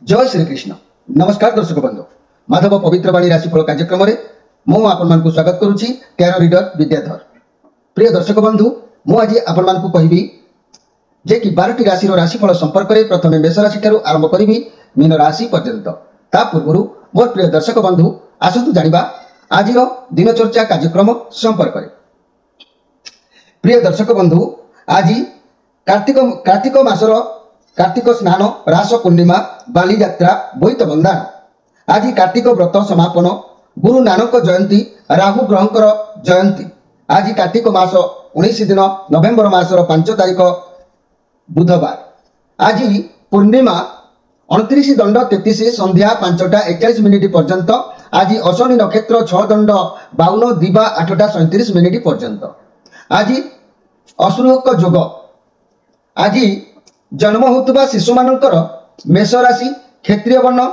जय श्रीकृष्ण। नमस्कार दर्शक बंधु, माधव पवित्रवाणी राशिफल कार्यक्रम में आपको स्वागत करुच्ची। Tarot reader Vidyadhar. प्रिय दर्शक बंधु, मुझे आपको कहबी जे कि 12टी राशि राशिफल संपर्क में प्रथम मेष राशि ठारू आरंभ करी मीन राशि पर्यंत। ता पूर्व मोर प्रिय दर्शक बंधु आसतु जानिबा आज दिनचर्चा कार्यक्रम संपर्क में। प्रिय दर्शक बंधु, आज कार्तिक मासर कार्तिक स्नान, रास पूर्णिमा, बाली यात्रा, बोईत बंदाण। आज कार्तिक व्रत समापन, गुरु नानक जयंती, राहु ग्रहंकर जयंती। आज कार्तिक मास 19 दिन नवेम्बर मासर 5 तारिख बुधवार। आज पूर्णिमा 29 दंड 33 संध्या 5टा 41 मिनिट पर्यंत। आज अश्विनी नक्षत्र 6 दंड 52 दिवा 8टा 37 मिनिट पर्यंत। आज असुरक योग। आज जन्म होता शिशु मानकर मेष राशि, क्षत्रिय वर्ण,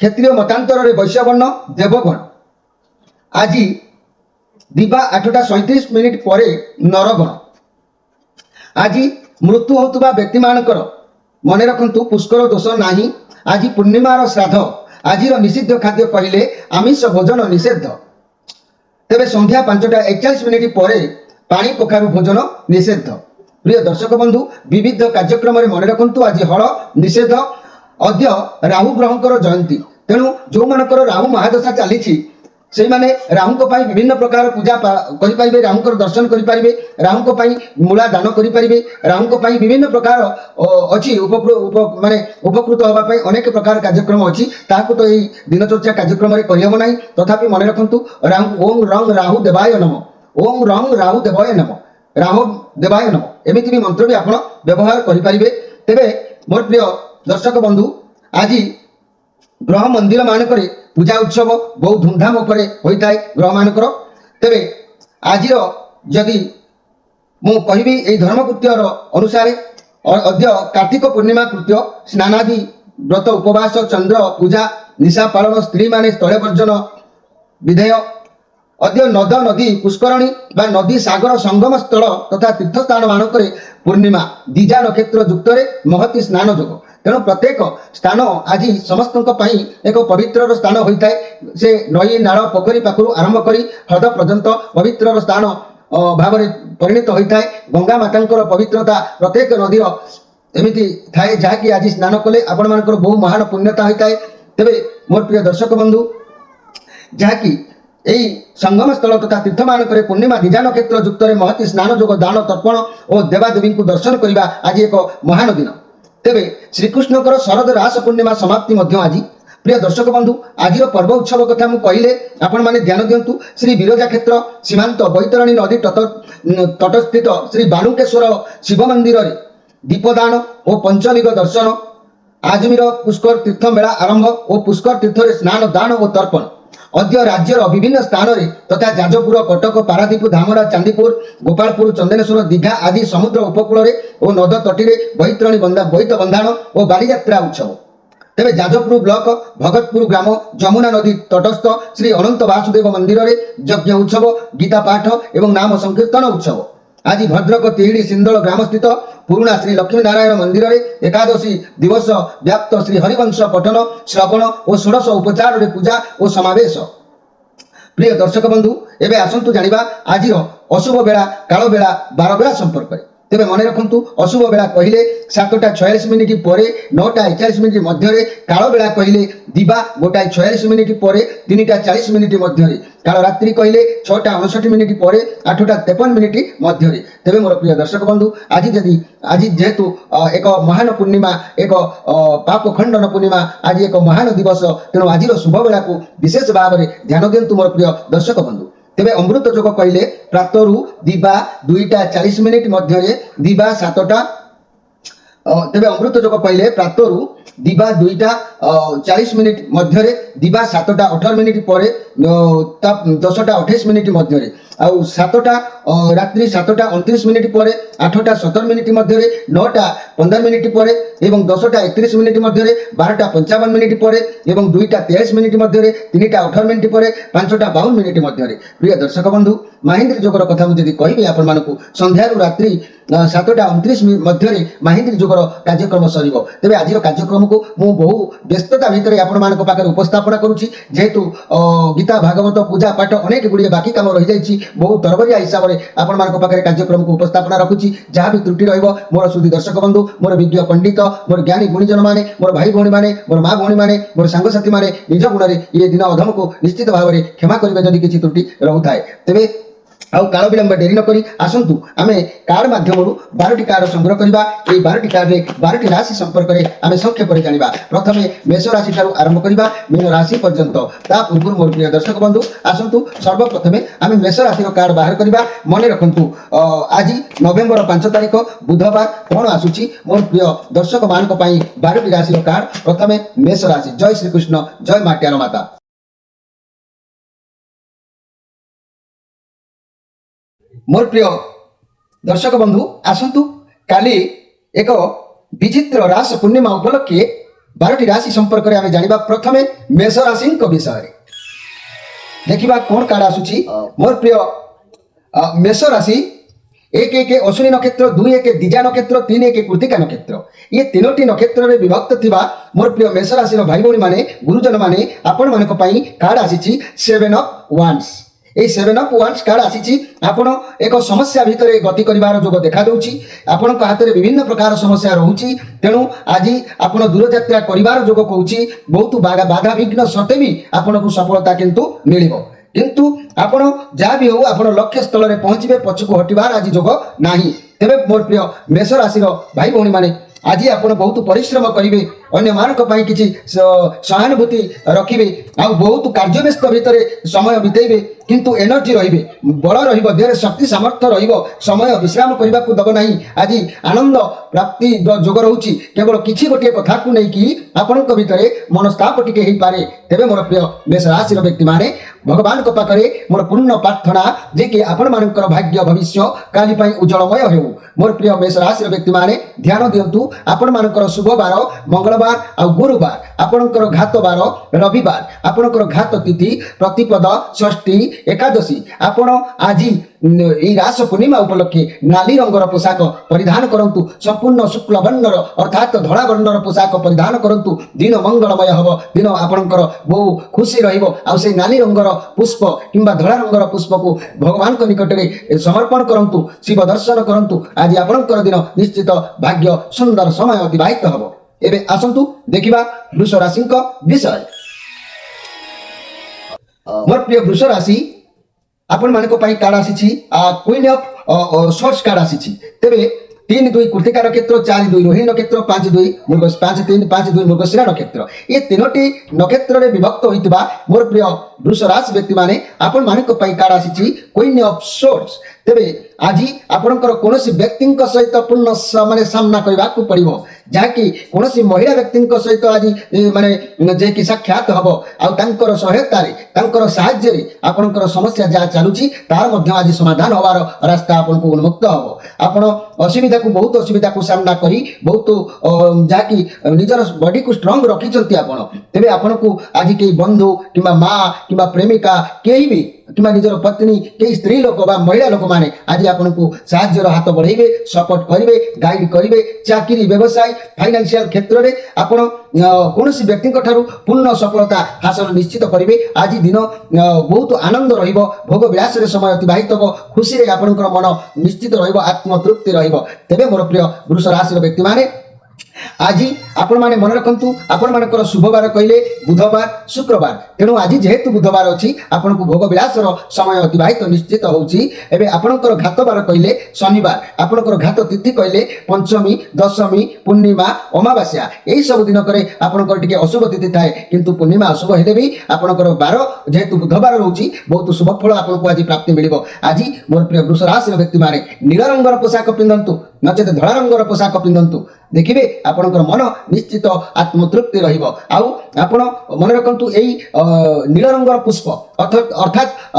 क्षत्रिय मतांतर वैश्य वर्ण, देवगण। आज दिवा 8टा 37 मिनिट पर नरगण। आज मृत्यु होता व्यक्ति मानकर मन रखु पुष्कर दोष नाही। आज पूर्णिमार श्राद्ध। आज निषिद्ध खाद्य कहले आमिष भोजन निषेध। तेरे संध्या 5टा 41 मिनिट पर पानी कखारु भोजन निषेध। प्रिय दर्शक बंधु, विविध कार्यक्रम मन रखु आज हल निषेध। अद्य राहु ग्रहंकर जयंती। तेणु जो मानकर राहु महादशा चली से माने राहु विभिन्न प्रकार पूजा करें, राहु दर्शन करें, राहु मूला दान करें, राहु विभिन्न प्रकार अच्छी माने उपकृत होगापी अनेक प्रकार कार्यक्रम अच्छी। ताकू तो यही दिनचर्चा कार्यक्रम में कहब ना। तथापि मन रखु राहु ओम रंग राहु देवाय नम, ओम रंग राहु देवाय नम, राहु देवाय नम, एमती भी मंत्र भी आप व्यवहार करें। तेरे मोर प्रिय दर्शक बंधु, आज ग्रह मंदिर मानक पूजा उत्सव बहुत धूमधाम होता है ग्रह मानकर। तेरे आज जदि मु कहबी यही धर्मकृत्यर अनुसार अद्य कार्तिक पूर्णिमा कृत्य स्नानादि व्रत उपवास चंद्र पूजा निशा पालन स्त्री माने स्थले वर्जन विधेय। अद्य नद नदी पुष्करणी बा नदी सागर संगम स्थल तथा तीर्थस्थान मानक पूर्णिमा दिजा नक्षत्र युक्त महती स्नान योग। तेणु प्रत्येक स्थान आज समस्त एक पवित्र स्थान होता है। से नई नाल पोखरी पाखु आरंभ करी ह्रद पर्यंत पवित्र स्थान भाव परिणत होता है। गंगा माता पवित्रता प्रत्येक नदीर एमती थाए जहाँकि आज स्नान कले आपण मानकर बहु महान पुण्यता होता है। तेरे मोर प्रिय दर्शक बंधु, जहाँकि यही संगम स्थल तथा तीर्थ मानक पूर्णिमा दिजा नक्षत्र युक्त महती स्नान योग दान तर्पण और देवादेवी को दर्शन करने आज एक महान दिन। तेरे श्रीकृष्णकर शरद रास पूर्णिमा समाप्ति आज। प्रिय दर्शक बंधु, आज पर्व उत्सव कथा कहले आपण माने ध्यान दिंतु। श्री विरजा क्षेत्र सीमांत बैतरणी नदी तटस्थित श्री बालुकेश्वर शिव मंदिर रे दीपदान और पंचलिंग दर्शन। आजमीर पुष्कर तीर्थ मेला आरंभ और पुष्कर तीर्थ स्नान दान और तर्पण। अद्य राज्यर विभिन्न स्थान में तथा जाजपुर, कटक, पारादीप, धामरा, चांदीपुर, गोपालपुर, चंदनेश्वर, दीघा आदि समुद्र उपकूल और नद तटी बैतरणी बोईत बंधाण और बालीयात्रा उत्सव। तेरे जाजपुर ब्लॉक भगतपुर ग्राम जमुना नदी तटस्थ श्री अनंत वासुदेव मंदिर में यज्ञ उत्सव, गीता पाठ एवं नाम संकीर्तन उत्सव। आज भद्रक तिहिड़ी सिंदल ग्राम स्थित पुराणा श्री लक्ष्मी नारायण मंदिर में एकादशी दिवस व्याप्त श्री हरिवंश पठन श्रवण और षोडश उपचार पूजा और समावेश। प्रिय दर्शक बंधु, एवं आसतु जानिबा आज अशुभ बेला काल बेला 12 बेला संपर्क में। तेरे मन रखु अशुभ बेला कहले 7टा 46 मिनिट पर 9टा 41 मिनिट मध्य। काल बेला कहले दिवा 1टा 46 मिनिट पर 3टा 40 मिनिट मध्य। काल रात्रि कहले 6टा 59 मिनिट पर 8टा 53 मिनिट मध्य। तेरे मोर प्रिय दर्शक बंधु, आज जेहेतु एक महान पूर्णिमा, एक पाप खंडन पूर्णिमा, आज एक महान दिवस। तेणु आज शुभ बेला को विशेष भाव में ध्यान दिंतु मोर प्रिय दर्शक बंधु। तेरे अमृत योग कहले प्रातरु दिवा 2टा 40 मिनिट मध्य दिवा 7टा। तेरे अमृत योग कहले प्रातरु दिवा 2टा 40 मिनिट मध्य दिवा 7टा 18 मिनिट पर 10टा 28 मिनिट मध्य। आउ 7टा रात्रि 7टा 29 मिनिट पर 8टा 17 मिनिट मध्य 9टा 15 मिनिट पर एवं 10टा 31 मिनिट मध्य 12टा 55 मिनिट पर एवं 2टा 23 मिनिट मध्य 3टा 18 मिनिट पर 5टा 52 मिनिट मध्य। प्रिय दर्शक बंधु, माहिंद्री जोगर कथा मुझे कहबी आपण मानकु संध्यारू रात्रि 7टा 29 मध्य माहिंद्री जोगर कार्यक्रम सर। तेज आज कार्यक्रम कार्यक्रम को मु बहु व्यस्तता भितर आपण पाखे उपस्थापन करुच्ची जेहेतु गीता भागवत पूजा पाठ अनेक गुड़िए बाकी कम रही जाइए बहु तरबरिया हिसाब से आपण पाखे कार्यक्रम को उपस्थापन रखुच्छी जहाँ भी त्रुटि रहिबो मोर सुधी दर्शक बंधु मोर विज्ञ पंडित मोर ज्ञानी गुणीजन माने मोर भाई भौणी माने मोर माँ भौणी माने मोर सांगसाथी माने निज गुण में ये दिन अधम को निश्चित भाव में क्षमा करेंगे जदि किसी त्रुटि रोए तेरे आउ काल विलंब डेरी न करी आसंतु आमे कार्ड माध्यम 12टी कार्ड संग्रह करबा ए 12टी कार्ड रे 12टी राशि संपर्क रे आमे संक्षेप रे जानिबा प्रथमे मेष राशि ठारू आरंभ करबा मीन राशि पर्यंत ता पूर्व मोर प्रिय दर्शक बंधु आसंतु सर्वप्रथमे आमे मेष राशि रो कार्ड बाहर करबा मने रखंतु आज नवेम्बर 5 तारिख बुधवार कोन आसुची मोर प्रिय दर्शक मानक पई 12टी राशि रो कार्ड प्रथमे मेष राशि जय श्री कृष्ण जय माट्यार माता मोर प्रिय दर्शक बंधु आसंतु काली एक विचित्र रास पूर्णिमा उपलक्षे 12टी राशि संपर्क में आम जाना प्रथमे मेष राशि विषय देखा कौन कार्ड आसूची मोर प्रिय मेष राशि 1 अश्विनी नक्षत्र 2 दिजा नक्षत्र 3 कृतिका नक्षत्र ये तीनोटी नक्षत्र में विभक्त थिबा मोर प्रिय मेष राशि भाई भौणी माने गुरुजन माने आपण मानक पई कार्ड आसीची 7 ऑफ वांड्स ए 7 ऑफ वांड्स कार्ड आसीची आपण एक समस्या भितर गति करिवार जोग देखा दउची आपण को हाथ रे विभिन्न प्रकार समस्या रहउची तेनु आज आपण दूर यात्रा करिवार जोग कहउची बहुत बाधा विघ्न सते भी आपण को सफलता किंतु मिलिबो किंतु आपण जा भी हो आपण लक्ष्य स्थल रे पहुंचबे पछको हटिबार आज जोग नाही तेबे मोर प्रिय मेष राशि रो भाई भौणी माने आज आपण बहुत परिश्रम करेंगे अन्य मानक पई किछि सहानुभूति रखिबे आ बहुत कार्यव्यस्त भितर समय बितेबे किंतु एनर्जी रहिबे बल रहिबो देह शक्ति सामर्थ्य रहिबो समय विश्राम करबा को दब नाही आज आनंद प्राप्ति जोग रहउची केवल किछि गोटे कथा को नै कि आपनक भितर मनस्ताप टिके हेई पारे तेबे मोर प्रिय मेष राशि रो व्यक्ति माने भगवान को पाखरे मोर पूर्ण प्रार्थना जे कि आपण मानकर भाग्य भविष्य काली पई उज्जवलमय हेउ मोर प्रिय मेष राशि रो व्यक्ति माने ध्यान दियंतु आपण मानकर शुभ बार मंगलवार आ गुरुवार आपणकर घात बार रविवार आपणकर घात तिथि प्रतिपद षष्ठी एकादशी आपण आज रास पूर्णिमा उपलक्षे नाली रंगर पोशाक परिधान करंतु संपूर्ण शुक्ल वर्णर अर्थात धड़ा वर्णर पोशाक परिधान करंतु दिन मंगलमय हब दिन आपणकर बहु खुशी रहिबो आ से नाली रंगर पुष्प किंबा धड़ा रंगर पुष्प को भगवान को निकट रे समर्पण करंतु शिव दर्शन करंतु आज आपणकर दिन निश्चित भाग्य सुंदर समय अतिबाहित हब एबे आसंतु देखिबा वृष राशि विषय मोर प्रिय वृष राशि आपण मानक पई कार्ड आसीछि क्वीन ऑफ सोर्स कार्ड आसीछि तेबे 3-2 कृतिका नक्षत्र 4-2 रोहिणी नक्षत्र 5-2 मृगश 5-3 5-2 मृगशिरा नक्षत्र ये तीनोटी नक्षत्र रे विभक्त होइतिबा मोर प्रिय वृष राशि व्यक्ति माने आपण मानक पई कार्ड आसीछि क्वीन ऑफ सोर्स तेबे आज आपणकर कोनोसी व्यक्ति सहित पूर्ण माने सामना करबा को पड़िबो जाकि कोनोसी महिला व्यक्ति सहित आज माने जे कि साक्षात हबो आ तांकर सहायता रे तांकर सहाय्य रे आपणकर समस्या जा चालुची तार मध्य आज समाधान होवार रास्ता आपनको उन्मुक्त हबो आपण असुविधा को बहुत असुविधा को सामना करी बहुत जाकि निजर बॉडी को स्ट्रांग रखिचंती आपण तेबे आपनको आज के बंधु किबा मां किबा प्रेमिका केही भी किंवा निजर पत्नी कई स्त्री लोक बा महिला लोक माने आज आपनको साहाय्यर हाथ बढ़ाइबे सपोर्ट करिवे गाइड करिवे चाकरी व्यवसाय फाइनेंशियल क्षेत्र रे आपण कोनोसी व्यक्ति ठारू पूर्ण सफलता हासिल निश्चित करिवे आज दिन बहुत आनंद रहिबो भोग विलास रे समय अतिबाहित हो खुशी रे आपनकर मन निश्चित रहिबो आत्मतृप्ति रहिबो तेबे मोर प्रिय वृष राशि रो व्यक्ति माने आज आपण माने मन रखंतु आपण मानकर शुभवार कहले बुधवार शुक्रवार तेणु आज जेहेतु बुधवार अछि आपण को भोग विलासर समय अतिबाहित निश्चित होउची एबे आपणकर घातवार कहले शनिवार आपणकर घात तिथि कहले पंचमी दशमी पूर्णिमा अमावास्या एही सब दिन करे आपणकर टिके अशुभ तिथि थाए किंतु पूर्णिमा अशुभ हेले भी आपणकर बार जेहेतु बुधवार रहउची बहुत शुभ फल आपण को आज प्राप्ति मिलिबो आज मोर प्रिय वृष राशि व्यक्ति माने नील रंगर पोशाक पिंधंतु नचेत धड़ा रंगर पोशाक पिंधंतु देखिबे आपणकर मन निश्चित आत्मतृप्ति रहिबो आउ आपण मन रखंतु एई नील रंगर पुष्प अर्थात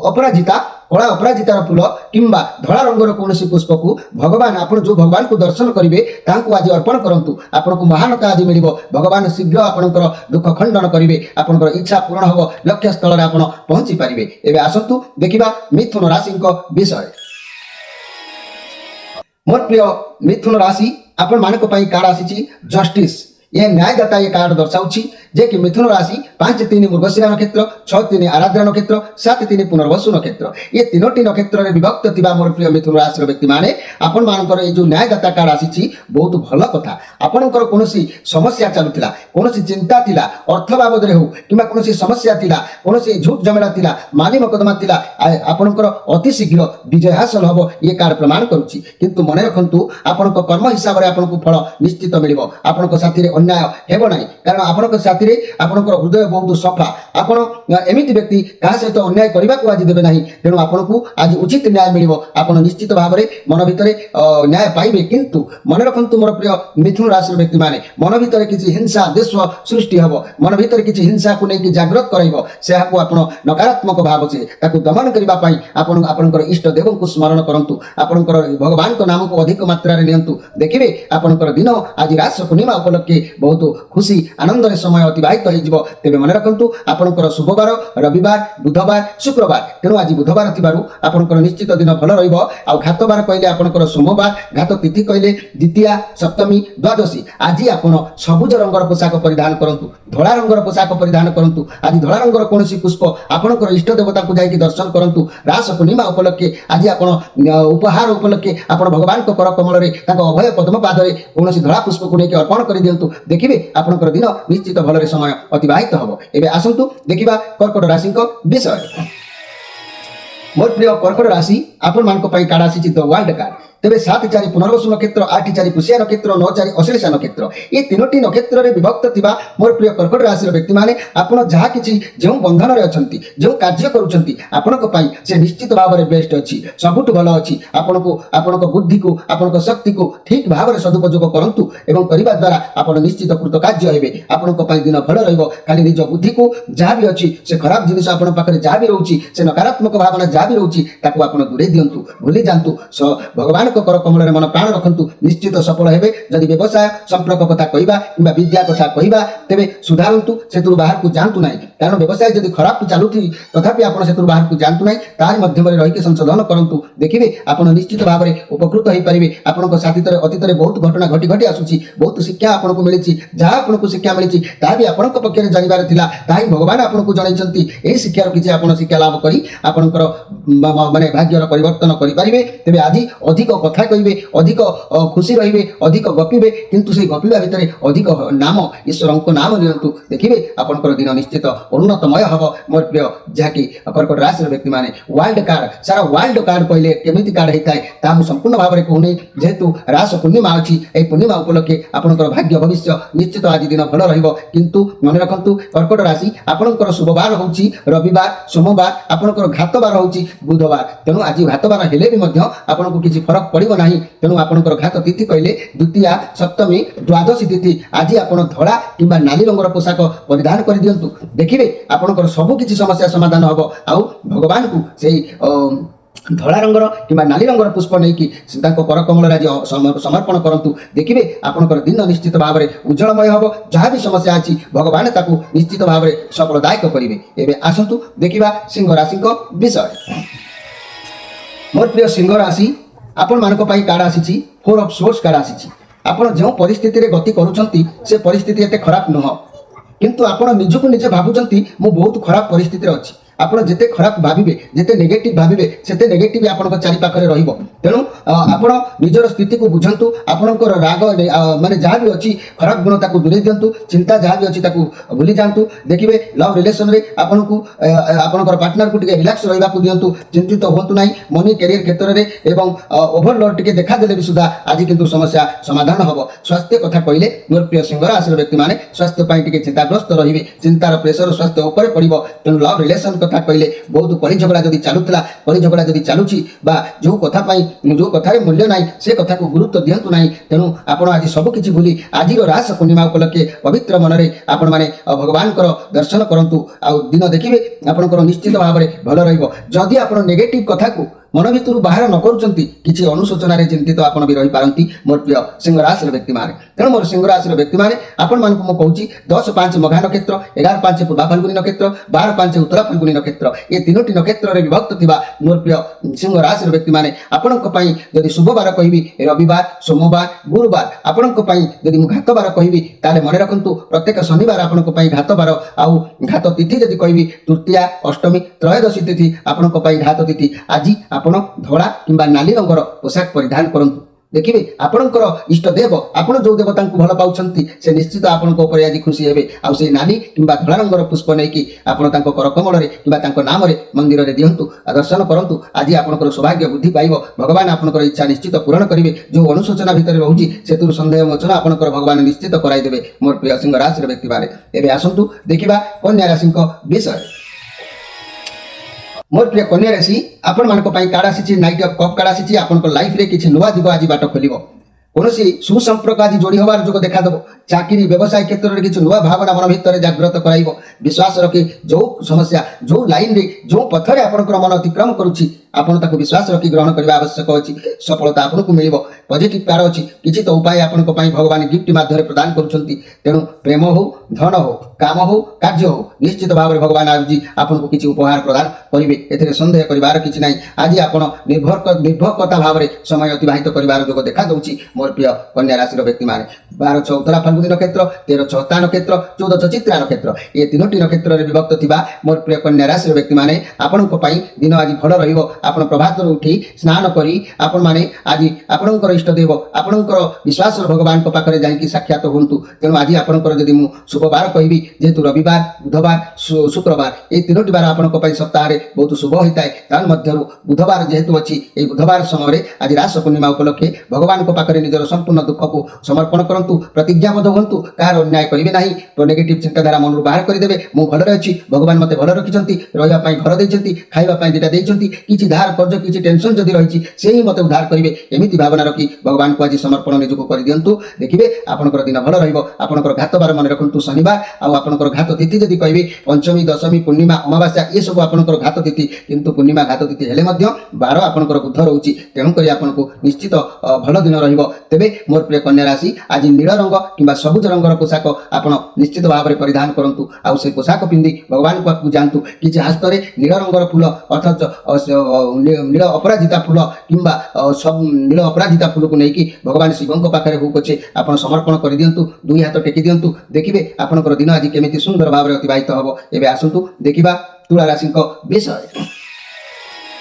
अपराजिता कला अपराजितार फूल किंबा धड़ा रंगर कोनोसी पुष्प को भगवान आपण जो भगवान को दर्शन करिवे तांको आज अर्पण करंतु आपण को महानता आज मिलिबो भगवान शीघ्र आपणकर दुख खंडन करिवे आपणकर इच्छा पूर्ण हबो लक्ष्य स्थल रे आपण पहुंची परिबे एबे आसंतु देखिबा मिथुन राशि विषय मोर प्रिय मिथुन राशि आपण मानक पई कार्ड आसीची जस्टिस यह न्यायदाता ये कार्ड दर्शाऊँ जे कि मिथुन राशि 5-3 मृगशिरा नक्षत्र 6-3 आराध्या नक्षत्र 7-3 पुनर्वसु नक्षत्र ये तीनोटी नक्षत्र विभक्त थिबा मोर प्रिय मिथुन राशि व्यक्ति माने आपण मानकर ये जो न्यायदाता कार्ड आसी बहुत भल कथा आपणकर कौन समस्या चलुला कौन चिंता थिला अर्थ बाबद हो कि कौन समस्या थिला कौन झूठ झमेला थिला माली मकदमा थिला आपणकर अति शीघ्र विजय हासिल हम ये कार्ड प्रमाण करुच्ची किंतु मन रखु आपण कर्म हिसाब से आपको फल निश्चित मिल आपण साथी अन्याय हेब ना कारण आपण साथी आपणकर हृदय बहुत सफा आपण एमती व्यक्ति क्या सहित अन्याय करने को आज देवे ना तेणु आपन को आज उचित न्याय मिल आप निश्चित भाव में मन भितर न्याय पाइबे किंतु मन रखु मोर प्रिय मिथुन राशि व्यक्ति माने मन भितर किसी हिंसा देश सृष्टि हम मन भितर किसी हिंसा को लेकिन जागृत कराइब से आप नकारात्मक भाव से दमन करने आपणकर इष्ट देव को स्मरण करूँ आपणकर भगवान को नाम को अधिक मात्रा नियंतु देखिए आपणकर दिन आज रास पूर्णिमा उपलक्षे बहुत खुशी आनंद समय अतिबाहित हो तेज मन रखु आपणकर शुभवार रविवार बुधवार शुक्रवार तेणु आज बुधवार थिबारु आपणकर निश्चित दिन भल रहिबो आ घातवार कहले आपणकर सोमवार घात तिथि कहले द्वितीया सप्तमी द्वादशी आज आपण सबुज रंगर पोशाक परिधान करंतु धला रंगर पोशाक परिधान करंतु आज धला रंगर कोनोसी पुष्प आपणकर इष्ट देवता को जाई दर्शन करंतु रास पूर्णिमा उपलक्षे आज आपण उपहार उपलक्षे आपण भगवान को कर कमल रे ताको अभय पद्म पाद रे कोनोसी धला पुष्प को लेके अर्पण कर दियंतु देखिबे आपणकर दिन निश्चित भल समय अतिबाहित हम एबे आसंतु देखिबा कर्कट राशि विषय मोर प्रिय कर्कट राशि आपण मान कार्ड आसी द वर्ल्ड कार्ड तेरे 7-4 पुनर्वसु नक्षत्र 8-4 पुष्या नक्षत्र 9-4 अश्लेषा नक्षत्र ये तीनोटी नक्षत्र रे विभक्त थिबा मोर प्रिय कर्कट राशि व्यक्ति माने आपण जहा किछि जो बंधन रे अछंती जो कार्य करूछंती आपनको पई से निश्चित भाव रे बेस्ट अछि सबुठ भलो अछि आपनको बुद्धि को आपनको शक्ति को ठीक भाव रे सदुपयोग करंतु एवं करिबा द्वारा आपण निश्चित कृत कार्य हेबे आपनको पई दिन भलो रहइबो खाली निज बुद्धि को जहा भी अछि से खराब जिनिस आपण पाखरे जहा भी रहउछि से नकारात्मक भावना जहा भी रहउछि ताको आपण दूरे दियंतु भूली जानतु भगवान कर कमल मन प्राण रखु निश्चित सफल हेबे जदि व्यवसाय संपर्क कथा कहवा कि विद्या कथा कहवा तेरे सुधारतु से बाहर को जातु ना कारण व्यवसाय जदि खराब चलुथी तथापि आप से बाहर को जातु ना तार मध्यम रही संशोधन करूँ देखिए आप निश्चित भाव में उपकृत हो पारे आपंक साथी अतीत बहुत घटना घटी घटी आसूसी बहुत शिक्षा आपको मिली जहाँ आपको शिक्षा मिली ताकि भी आपण पक्ष जानवर था ताही भगवान आपको जनइंट यही शिक्षार किसी आप शिक्षा लाभ कर आपंकर माने भाग्यर परिवर्तन करेंगे तेज आज अधिक कथा कहे अधिक खुशी रे अधिक गपिबे किंतु से गपिबा भितर अधिक नाम ईश्वर को नाम नियंतु देखिए आपंकर दिन निश्चित उन्नतमय हम मोर प्रिय जहाँकि कर्कट राशि व्यक्ति माने वाइल्ड कार्ड सारा वाइल्ड कार्ड कहले केमिति कार्ड होता है संपूर्ण भाव में कहूनी जेहेतु रास पूर्णिमा अच्छी यही पूर्णिमा उपलक्षे आपंकर भाग्य भविष्य निश्चित आज दिन भल रु मन रखु कर्कट राशि आपंकर शुभवार हूँ रविवार सोमवार आपंकर घातवार हूँ बुधवार तेणु आज घातवार हेले भी आपको किसी फरक पड़ो ना तेणु आपंकर घात तिथि कहले द्वितीया सप्तमी द्वादशी तिथि आज आप धड़ा कि नाली रंगर पोशाक परिधान कर दिंतु देखिए आपंकर सबू किसी समस्या समाधान हम आउ भगवान को से धला रंगर कि नाली रंगर पुष्प नहीं कि कर कमल आज समर्पण करूँ देखिए आपंकर दिन निश्चित भाव में उज्जवलमय हम जहाँ भी समस्या अच्छी भगवान ताकू निश्चित भाव में सफलदायक करेंगे एवं आसतु देखा सिंह राशि विषय मोर प्रिय सिंह राशि आपण मान कार्ड आसी 4 ऑफ सोर्स कार्ड आसी आपण जो परिस्थिति रे गति करूछंती से परिस्थिति एते खराब नुह किंतु आपण निजको निजे भाबुछंती मु बहुत खराब परिस्थिति रे अछि आपण जेते खराब भाबिबे जेते नेगेटिव भाबिबे सेते नेगेटिव आपनक चारि पाखरे रहिबो तेनु आपण निजर स्थिति को बुझंतु आपनकर राग माने जहाँ भी अछि खराब गुण ताकू दूरे दियंतु चिंता जहाँ भी अछि ताकू भूली जांतु देखिबे लव रिलेशन रे आपनकू आपनकर पार्टनर को टिके रिलैक्स रहिबा को दियंतु चिंतित होंतु नाही मनी करियर क्षेत्र रे एवं ओवरलोड टिके देखा देले भी सुधा आज किंतु समस्या समाधान हबो स्वास्थ्य कथा कहले मोर प्रिय सिंह राशि व्यक्ति माने स्वास्थ्य पई टिके चिंताग्रस्त रहिबे चिंतार प्रेशर स्वास्थ्य ऊपर पड़िबो तेनु लव रिलेशन कथा कहले बहुत कली झगड़ा जदि चलुला कली झगड़ा जदि चलुची बा जो कथा जो कथार मूल्य ना से कथा को गुरुत्व दिंतु ना तेणु आप आज सबकि भूली आज रास पूर्णिमा उपलक्षे पवित्र मन में आपण मैंने भगवान दर्शन करूँ आ दिन देखिए आपंकर निश्चित भाव में भल रही जदि आप नेगेटिव कथा को मन भितर बाहर न करुँच किसी अनुशोचन चिंतित आपण भी रही पारती मोर प्रिय सिंह राशि व्यक्ति मैंने तेणु मोर सिंह राशि व्यक्ति मैंने आपण मानक मु कहूँ 10-5 मघा नक्षत्र 11-5 पूर्वा फाल्गुनी नक्षत्र 12-5 उत्तरा फाल्गुनी नक्षत्र ये तीनोटी नक्षत्र विभक्त थिबा मोर प्रिय सिंह राशि व्यक्ति मैंने आपणक जदि शुभ बार कहबी रविवार सोमवार गुरुवार आपणक जदि मु घात बार कहबी ताले मन रखंतु प्रत्येक शनिवार आपणक घात बार आउ घात तिथि जदि कहबी तृतीया अष्टमी त्रयोदशी तिथि आपणक घात तिथि आज आपण धड़ा किंबा नाली रंगर पोशाक परिधान करंतु देखिए आपणकर इष्टदेव आपण जो देवता को भल पाँच से निश्चित आपण आज खुशी हे आउ से नाली किंबा धड़ा रंगर पुष्प नहीं आपण करकमल कि नाम मंदिर में दिंतु दर्शन करूँ आज आपंकर सौभाग्य बुद्धि पाइब भगवान आपंकर इच्छा निश्चित पूरण करेंगे जो अनुशोचना भितर रोचे से सन्देह मोचन आपंकर भगवान निश्चित कराइदेवे मोर प्रिय सिंह राशि व्यक्ति बारे एवं आसतु देखा कन्या राशि विषय मोर प्रिय कन्या राशि आपण मानक कार्ड आसी नाइट ऑफ कप कार्ड आसी आपन लाइफ रे किछि नुआ दिग आज बाट खोलिबो कौनसी सुसंपर्क आज जोड़ी हबार जो देखादेव चाकरी व्यवसाय क्षेत्र में किसी नुआ भावना मन भितर जागृत कराइब विश्वास रखी जो समस्या जो लाइन रे जो पथरे आपंकर मन अतिक्रम करुच्ची आपन ताको विश्वास रखी ग्रहण करने आवश्यक अच्छी सफलता आपको मिल पॉजिटिव कार्ड अच्छी किसी तो उपाय आपण भगवान गिफ्ट माध्यम प्रदान करुँच तेणु प्रेम हो धन हो काम हो कार्य हो निश्चित भाव में भगवान आज आपको किसी उपहार प्रदान करेंगे ए सन्देह करार कि ना आज आप निर्भरता भाव में समय अतिबाहित करार जो देखा दूसरी मोर प्रिय कन्या राशि व्यक्ति मैंने 12 उत्तरा फाल्गुनी नक्षत्र 13 हस्ता नक्षत्र 14 चित्रा नक्षत्र ये तीनोटी नक्षत्र में विभक्त थिबा मोर प्रिय कन्या राशि व्यक्ति मैंने आपण दिन आज भल रहिबो आपण प्रभात उठी स्नान करी आपण माने आज आपणकर इष्टदेव आपणकर विश्वास भगवान पाखे जाइए साक्षात होंतु तेणु आज आपणकर जदि मु शुभवार कहबी जेहेतु रविवार बुधवार शुक्रवार ये तीनोटी बार आपण सप्ताह बहुत शुभ होता है तार मध्यरु बुधवार जेहेतु अच्छी ये बुधवार समय आज रास पूर्णिमा उपलक्षे भगवान पाखे निजर संपूर्ण दुख को समर्पण करंतु प्रतिज्ञाबद्ध होंतु कार अन्याय करेंगे ना तो नेगेटिव चिंताधारा मन बाहर करदे मु भलरे अच्छी भगवान मते भल रखिंट रही घर देती खावाई दुटा देती किसी धार कर्ज किसी टेंशन जदि रही से ही मत उद्धार करेंगे एमती भावना रखी भगवान को आज समर्पण निजुक कर दिंतु देखिए आपंकर दिन भल रहा घात बार मन रखु शनिवार आउ घात तिथि जदि कहे पंचमी दशमी पूर्णिमा अमावास्या ये सब आपंकर घात तिथि किंतु पूर्णिमा घात तिथि हेले बार आपंकर बुध रोचे तेणुक आपको निश्चित भल दिन तेबे मोर प्रिय कन्या राशि आज नील रंग कि सबुज रंगर पोशाक आप निश्चित भाव में परिधान करूँ आउ से पोशाक पिंधि भगवान को जातु कि हस्त में नील रंगर फूल अर्थात नील अपराजिता फूल कि सब नील अपराजिता फूल को लेकिन भगवान शिवों पाखे हूँ पछे आप समर्पण कर दिंतु दुई हाथ टेकी दिंतु देखिए आपंकर दिन आज केमी सुंदर भाव में अतिबाहित हम एवं आसतु देखा तुला राशि विषय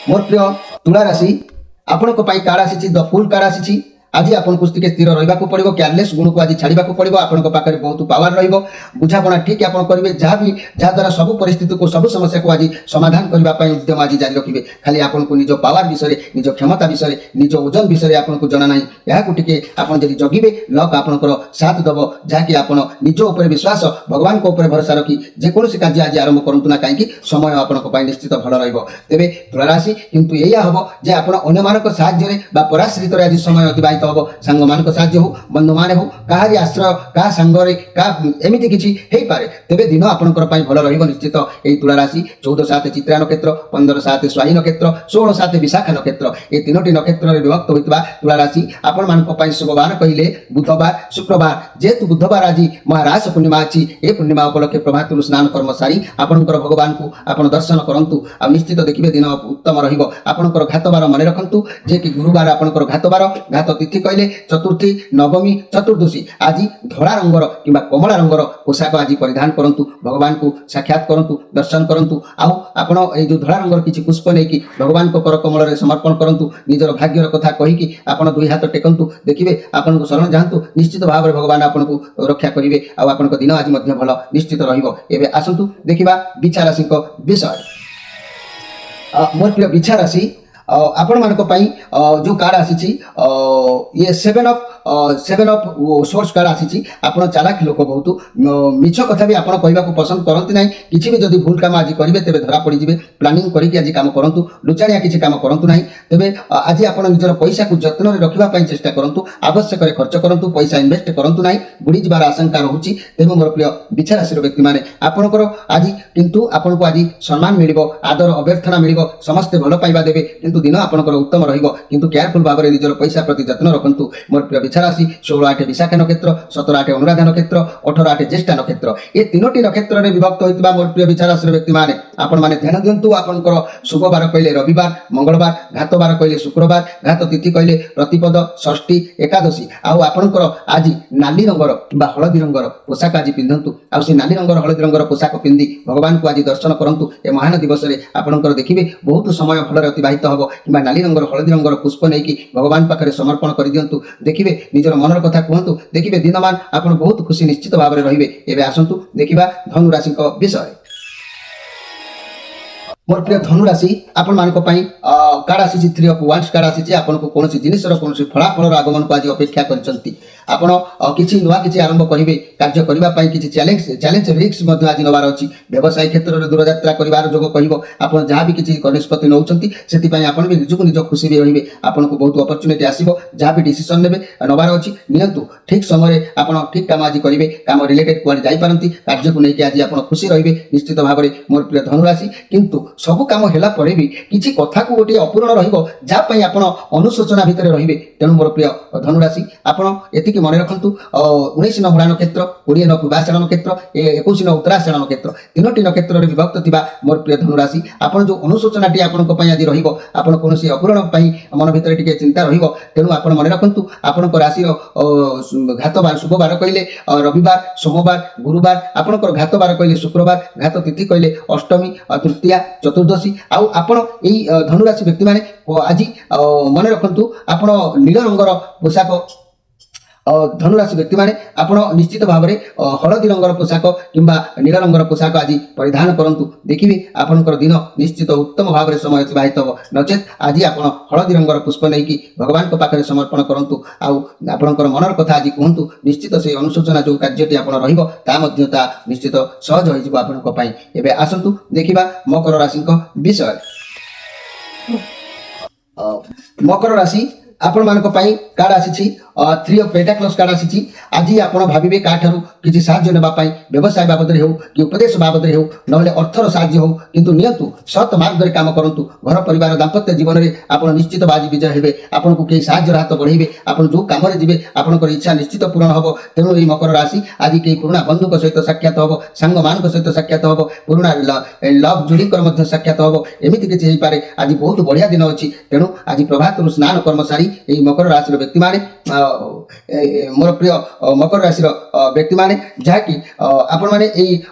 मोर प्रिय तुला राशि आपण कार्ड आसी द फुल कार्ड आसी आज आपको स्थिर रहा पड़ो केयरलेस गुण को आज छाड़ा पड़ो आपंे बहुत पावर रुझापना ठीक आप करेंगे जहाँ भी जहाद्वारा सब परिस्थिति को सब समस्या को आज समाधान करने उद्यम आज जारी रखिए खाली आपको निज पावर विषय निज क्षमता विषय निज ओजन विषय आपको जना ना यहाँ आप जगिबे लक आपंकर साथ दब जहाँकि आप निज उपर विश्वास भगवान को ऊपर भरोसा रखी जेकोसी कार्य आज आरंभ करूँ ना कहीं समय आपको निश्चित भल रेबे तुलाराशि किंतु यह हम जे आप अन्य साहाय्य पराश्रित आज समय अतिबाहित हम सांग मान साहाଯ୍य हो बंधु मान हो कहारी आश्रय क्या सांगे क्या एमती किसी पारे तेरे दिन आपंकर भल निश्चित यही तुला राशि 14/7 चित्रा नक्षत्र 15/7 स्वाही नक्षत्र 16/7 विशाखा नक्षत्र ये तीनोटी नक्षत्र विभक्त होता तुला राशि आपण मान शुभवार कहले बुधवार शुक्रवार जेहेतु बुधवार आज महारास पूर्णिमा अच्छी ये पूर्णिमा उपलक्षे प्रभात स्नान कर्म सारी आपंकर भगवान को आप दर्शन करूँ आ निश्चित देखिए दिन उत्तम रपंकर घात बार मन रखु जे कि गुरुवार आपंकर घात बार घात तिथि कहले चतुर्थी नवमी चतुर्दशी आज धड़ा रंगर कि कमला रंगर पोशाक आज परिधान करूँ भगवान को साक्षात करूँ दर्शन करूँ आपण जो धड़ा रंगर किसी पुष्प नहीं भगवान को करकमल में समर्पण करूँ निजर भाग्यर कथा कहीकि आप दुई हाथ टेकंतु देखिए आपको शरण जातु निश्चित भाव में भगवान आपको रक्षा करेंगे आप दिन आज भल निश्चित रही आसतु देखा बिछा राशि विषय मोर प्रिय बिछा राशि आपण मान जो कार्ड आसी ये 7 of seven of swords card आसी आपण चालाक लोक बहुत मिछ कथा भी आपण कहबाक पसंद करती ना किसी भी जदि भूल काम आज करेंगे तेरे धरा पड़ जाए प्लानिंग करके आज कम करूँ लुचाणिया किसी काम करूँ ना तेज आज आप निजर पैसा को जत्न रखापी चेष्टा करूँ आवश्यक खर्च करूँ पैसा इन्वेस्ट करूँ ना बुड़ी जबार आशंका रोचे तेणु मोर प्रिय बिछा राशि व्यक्ति मैंने आपंकर आज किंतु आपन को आज सम्मान मिल आदर अभ्यर्थना मिल समस्ते भल पाइबा देवे किंतु दिन आपंकर उत्तम रहिंतु केयरफुल भाव में निजर पैसा प्रति जत्न रखु मोर प्रिय बिछा राशि 16 विशाखा नक्षत्र 17 अनुराधा नक्षत्र 18 ज्येष्ठा नक्षत्र ये तीनोटी नक्षत्र में विभक्त होता मोर प्रिय बिछा राशि व्यक्ति मैंने आपण मैंने ध्यान दिंतु आपंकर शुभ बार कहले रविवार मंगलवार घात बार कहले शुक्रवार घात तिथि कहले प्रतिपद षष्ठी एकादशी आपणकर आज नाली रंगर बा हलदी रंगर पोशाक आज पिंधतु से नाली रंगर हलदी रंगर पोशाक पिंधि भगवान को आज दर्शन करूँ ए महान दिवस में आपंकर देखिए बहुत समय भल अतिबाहित हम कि नाली रंगर हलदी रंगर पुष्प नहीं भगवान पाखे समर्पण कर दिंतु देखिए निजर मनर कथा कहतु देखिए दिनमान आप बहुत खुशी निश्चित भाव में रे एवं आसतु देखा धनु राशि विषय मोर प्रिय धनु राशि आपण मान कार्ड आसी 3 ऑफ वांड्स कार्ड आसी आपन को कौन जिनसर कौन फलाफल आगमन को आज अपेक्षा करछंती आपण किछि नुआ किछि आरंभ करिवे कार्य करिबा पई किछि चैलेंज रिस्क मध्ये आज नबार अछि व्यवसाय क्षेत्र रे दूर यात्रा करिवार जोग कहिबो आपण जहाँ भी किछि निष्पत्ति नउछंती सेति पई आपण भी निजको निज खुशी भी रहिबे आपण को बहुत अपॉर्चुनिटी आसीबो जहाँ भी डिसीजन नेबे नबार अछि नियंतु ठीक समय आपण ठीक काम आज करिवे काम रिलेटेड कोड जाई पारंती कार्य को नै कि आज आपण खुशी रहिबे निश्चित भाव में मोर प्रिय धनु राशि किंतु सब काम हेला परे भी किछि कथा को गोटे अपूर्ण रहिबो जा पई आपण अनुशोचना भितर रहिबे तेणु मोर प्रिय धनु राशि आपण एतिकी मन रखंतु 19 नहुड़ा नक्षत्र 20 पूर्वाषाढ़ नक्षत्र 21 उत्तराषाढ़ नक्षत्र तीनोटी नक्षत्र रे विभक्त थिबा मोर प्रिय धनु राशि आपण जो अनुशोचनाटी आपण को पई आज रहिबो आपण कोनोसी अपूर्ण पई मन भितर टिके चिंता रहिबो तेणु आपण मन रखंतु आपण को राशि घात बार शुभ बार कहले रविवार सोमवार गुरुवार आपण को घात बार कहले शुक्रवार घात तिथि कहले अष्टमी तृतीया चतुर्दशी आपण एई धनु राशि व्यक्ति माने आज मन रखंतु आपण नील रंगर पोशाक धनु राशि व्यक्ति माने आपण निश्चित भाव में हलदी रंगर पोशाक किंबा नील रंगर पोशाक आज परिधान करंतु देखिबे आपनकर दिन निश्चित उत्तम भाव में समय अतिबाहित हो नचेत आज आपण हलदी रंगर पुष्प नहीं कि भगवान को पाखरे समर्पण करंतु आपनकर मनर कथा आज कहंतु निश्चित से अनुशोचना जो कार्यटी आपण रहिबो ता मध्यता निश्चित सहज होई जिवो आपनक पई एबे आसंतु देखिबा मकर राशि विषय मकर राशि आपण मानक पई कार्ड आसी 3 ऑफ पेंटाक्लस कार्ड आसी आज आपण भाबिबे काठारु किछि साहाय्य नेबा पई व्यवसाय बाबद रे हो कि उपदेश बाबद रे हो नहले अर्थर साहाय्य हो किंतु नियंतु सत मार्ग रे काम करंतु घर परिवार दाम्पत्य जीवन रे आपण निश्चित बाजी विजय हेबे आपण को के साहाय्य हाथ बढ़ेबे आपण जो काम रे जिवे आपनकर इच्छा निश्चित पूर्ण हबो तेनु ए मकर राशि आज के पुराना बंधुक सहित साक्षात हबो सांग मान सहित साक्षात हबो पुराना लव जोड़ी कर मध्य साक्षात हबो एमिति किछि हेई पारे आज बहुत बढ़िया दिन अछि तेनु आज प्रभात स्नान कर्म सारी ए मकर राशि व्यक्ति माने मोर प्रिय मकर राशि व्यक्ति माने जहाँकि आपण माने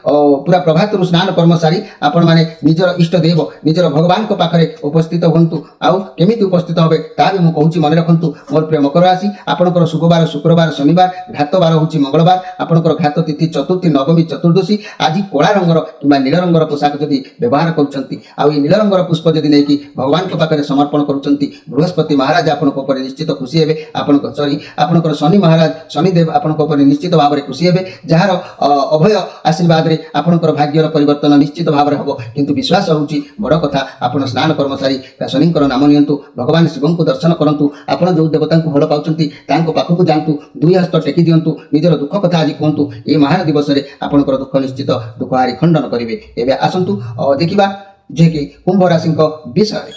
पूरा प्रभात स्नान कर्म सारी आपण माने निजर इष्ट देव निजर भगवान को पाखरे उपस्थित होंतु आउ केमिति उपस्थित होबे ता भी मु कहूची मन रखंतु मोर प्रिय मकर राशि आपनकर शुक्रवार शुक्रवार शनिवार घात बार होची मंगलवार आपनकर घात तिथि चतुर्थी नवमी चतुर्दशी आज कोला रंगर किंबा नील रंगर पोशाक जदि व्यवहार करूछंती आउ नील रंगर पुष्प जदि नै कि भगवान को पाखरे समर्पण करूछंती बृहस्पति महाराज आपन को निश्चित खुशी हेबे आपनकर सॉरी आपनकर शनि महाराज शनिदेव आपनकर ऊपर निश्चित भाव में खुशी हेबे जार अभय आशीर्वाद रे आपनकर भाग्यर परिवर्तन निश्चित भाव में हबो किंतु विश्वास होउची बड़ कथा आपण स्नान कर्म सारी शनिकर नाम नियंतु भगवान शिव को दर्शन करंतु आपण जो देवता को भल पाउचंती तांको पाखकु जानतु दुई हस्त टेकी दियंतु निजर दुख कथा आज कहंतु ए महान दिवस रे आपनकर दुख निश्चित दुख हारी खंडन करिवे एबे आसंतु देखिबा जे कि कुंभ राशि विषय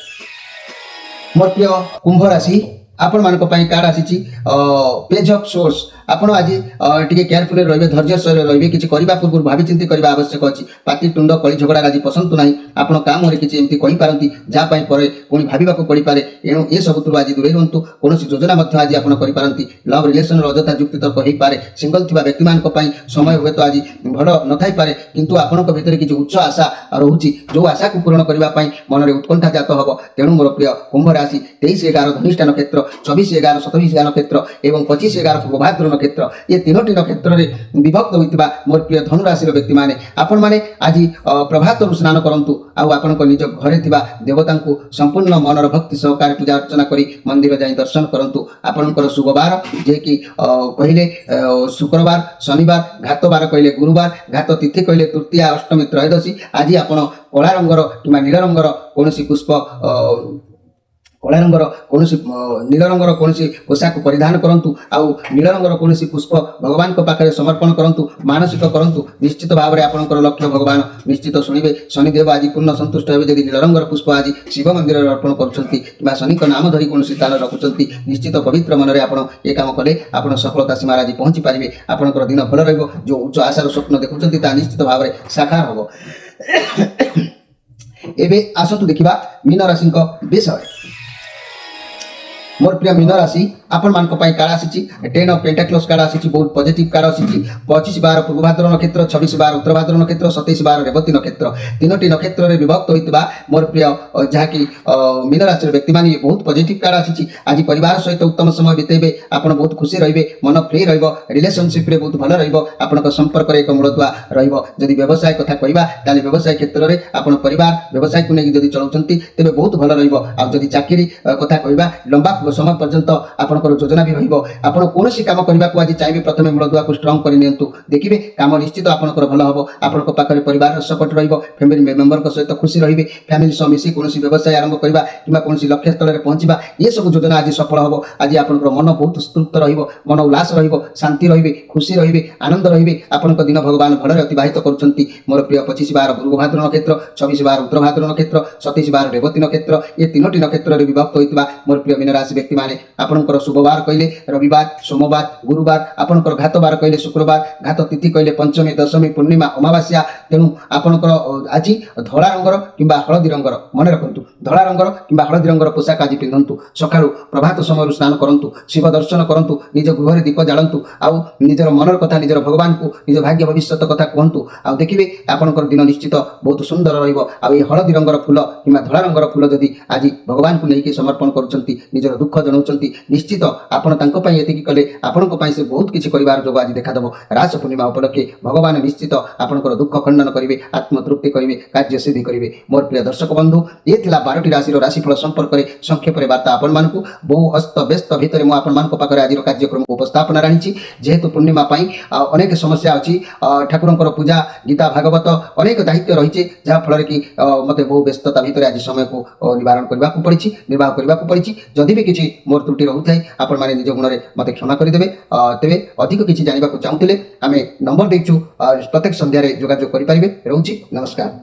मोर प्रिय कुंभ राशि आपण मानक पई कार्ड आसी पेज ऑफ सोर्स आपण आज टिके केयरफुल रहिबे धैर्य सह रहिबे किछि करिबा पूर्व भाबी चिंती करिबा आवश्यक अछि पाटी टुंड कଳି झगड़ा आज पसंद नाही आपण काम रे किछि एमती कहि पारंती जा पई परे कोनी भाबिबा को पड़ी पारे एणु ए सब तुरु आज दूरे रहंतु कोनोसी योजना मध्य आज आपण करि पारंती लव रिलेशन रजता जुक्ति तर्क होई पारे सिंगल थिबा व्यक्ति मान को पई समय हुए तो आज भड़ न थाई पारे किंतु आपण को भितर किछि उच्च आशा रहउची जो आशा को पूर्ण करिबा पई मन रे उत्कंठा जात हबो तेणु मोर प्रिय कुंभ राशि 23 11 धनिष्ठा नक्षत्र 24/11/27 ନକ୍ଷତ୍ର ଏବଂ 25/11 ପୂର୍ବ ଭାଦ୍ର ନକ୍ଷତ୍ର ଏ ତିନୋଟି ନକ୍ଷତ୍ରରେ ବିଭକ୍ତ ହୋଇଥିବା ମୋର ପ୍ରିୟ ଧନୁ ରାଶିର ବ୍ୟକ୍ତିମାନେ ଆପଣମାନେ ଆଜି ପ୍ରଭାତରୁ ସ୍ନାନ କରନ୍ତୁ ଆଉ ଆପଣଙ୍କ ନିଜ ଘରେ ଥିବା ଦେବତାଙ୍କୁ ସମ୍ପୂର୍ଣ୍ଣ ମନର ଭକ୍ତି ସହକାରେ ପୂଜା ଅର୍ଚ୍ଚନା କରି ମନ୍ଦିର ଯାଇ ଦର୍ଶନ କରନ୍ତୁ। ଆପଣଙ୍କର ଶୁଭବାର ଯିଏକି କହିଲେ ଶୁକ୍ରବାର, ଶନିବାର, ଘାତ ବାର କହିଲେ ଗୁରୁବାର, ଘାତ ତିଥି କହିଲେ ତୃତୀୟା, ଅଷ୍ଟମୀ, ତ୍ରୟୋଦଶୀ। ଆଜି ଆପଣ କଳା ରଙ୍ଗର କିମ୍ବା ନୀଳ ରଙ୍ଗର କୌଣସି ପୁଷ୍ପ କଳା ରଙ୍ଗର କୌଣସି ନୀଳ ରଙ୍ଗର କୌଣସି ପୋଷାକ ପରିଧାନ କରନ୍ତୁ ଆଉ ନୀଳ ରଙ୍ଗର କୌଣସି ପୁଷ୍ପ ଭଗବାନଙ୍କ ପାଖରେ ସମର୍ପଣ କରନ୍ତୁ, ମାନସିକ କରନ୍ତୁ। ନିଶ୍ଚିତ ଭାବରେ ଆପଣଙ୍କର ଲକ୍ଷ୍ୟ ଭଗବାନ ନିଶ୍ଚିତ ଶୁଣିବେ। ଶନିଦେବ ଆଜି ପୂର୍ଣ୍ଣ ସନ୍ତୁଷ୍ଟ ହେବେ ଯଦି ନୀଳ ରଙ୍ଗର ପୁଷ୍ପ ଆଜି ଶିବ ମନ୍ଦିରରେ ଅର୍ପଣ କରୁଛନ୍ତି କିମ୍ବା ଶନିଙ୍କ ନାମ ଧରି କୌଣସି ସ୍ଥାନ ରଖୁଛନ୍ତି। ନିଶ୍ଚିତ ପବିତ୍ର ମନରେ ଆପଣ ଏ କାମ କଲେ ଆପଣ ସଫଳତା ସୀମାରେ ଆଜି ପହଞ୍ଚି ପାରିବେ। ଆପଣଙ୍କର ଦିନ ଭଲ ରହିବ। ଯେଉଁ ଉଚ୍ଚ ଆଶାର ସ୍ୱପ୍ନ ଦେଖୁଛନ୍ତି ତାହା ନିଶ୍ଚିତ ଭାବରେ ସାକାର ହେବ। ଏବେ ଆସନ୍ତୁ ଦେଖିବା ମୀନ ରାଶିଙ୍କ ବିଷୟରେ। मोर प्रिय मीन राशि आपण मान कार्ड आसी 10 ऑफ पेंटाक्लस कार्ड आसी बहुत पॉजिटिव कार्ड आसी 25/12 पूर्व भाद्र नक्षत्र, 26/12 उत्तर भाद्र नक्षत्र, 27/12 रेवती नक्षत्र तीनोटी नक्षत्र रे विभक्त होइतबा मोर प्रिय जहाँकि मीन राशि व्यक्ति मान बहुत पॉजिटिव कार्ड आसी। आज परिवार सहित उत्तम समय बितेबे, आपण बहुत खुशी रहिबे, मन फ्री रहिबो, रिलेशनशिप रे बहुत भल रहिबो, आपनक संपर्क रे एक मूलदुआ रहिबो। जदि व्यवसाय कथा कहबा ताले व्यवसाय क्षेत्र रे आपण परिवार व्यवसाय को नै जदि चलाउचंती तेबे बहुत भल रहिबो। आ जदि चाकरी कथा कहबा लंबा समय पर्यंत आपनकर योजना भी रहिबो। आपण कोनोसी काम करबा को आज चाहिबे प्रथमे मूलदुआ को स्ट्रांग करि नियंतु, देखिबे काम निश्चित आपनकर भल हबो। आपनक पाखरे परिवार सपोर्ट रहिबो, फैमिली मेंबर को सहित खुशी रहिबे, फैमिली सह मिसी कोनोसी व्यवसाय आरंभ करबा किबा कोनोसी लक्ष्य स्थल रे पहुंचबा ये सब योजना आज सफल हबो। आज आपनकर मन बहुत तृप्त रहिबो, मन उल्लास रहिबो, शांति रहिबे, खुशी रहिबे, आनंद रहिबे। आपनक दिन भगवान भलरे अतिबाहित करूछंती। मोर प्रिय 25/12 पूर्व भाद्र नक्षत्र, 26/12 उत्तर भाद्र नक्षत्र, 27/12 रेवती नक्षत्र ये तीनोटी नक्षत्र रे विभक्त होइतबा मोर प्रिय मीन राशि व्यक्ति माने आपनकर शुभवार कहले रविवार, सोमवार, गुरुवार, आपनकर घात बार कहले शुक्रवार, घात तिथि कहले पंचमी, दशमी, पूर्णिमा, अमावास्या। तेणु आपनकर आज धला रंगर किंबा हळदी रंगर मन रखंतु, धला रंगर किंबा हळदी रंगर पोशाक आज पिंधंतु। सकाळू प्रभात समय स्नान करंतु, शिव दर्शन करंतु, निज गृह दीप जाळंतु, आउ निजर मनर कथा निजर भगवान को निज भाग्य भविष्यत कथा कहंतु। आउ देखिबे आपनकर दिन निश्चित बहुत सुंदर रहिबो। आउ ए हळदी रंगर फूल किंबा धला रंगर फूल जदि आज भगवान को लेके समर्पण करूछंती, निजर दुख जणाउछंती, निश्चित आपण तांको पई एतिकी कले आपणको पई से बहुत किछि करिवार जोग आज देखा दबो। रास पूर्णिमा उपलक्षे भगवान निश्चित आपणकर दुख खंडन करिवे, आत्मतृप्ति करिवे, कार्य सिद्धि करिवे। मोर प्रिय दर्शक बंधु ये थिला 12टी राशिर राशिफल संपर्क रे संक्षेप रे वार्ता आपण मानकु बहु हस्त व्यस्त भितर मु आपण मानक पाखरे आजिर कार्यक्रम को उपस्थापन राणीछि। जेहेतु पूर्णिमा पई अनेक समस्या अछि, ठाकुरंकर पूजा, गीता, भागवत अनेक दायित्व रहिछि, जहा फल रे कि मते बहु व्यस्तता भितर आज समय को निवारण करबा को पड़िछि, निर्वाह करबा को पड़िछि। जदि भी किछि मोर त्रुटि रहुथाय आपण माने निज गुण रे मते क्षमा करि देबे। तेबे अधिक किछि जानिबा को चाहुतिले आमे नंबर देइछु, प्रत्येक संध्या रे जोगाजोग करि परिबे। रहउछि, नमस्कार।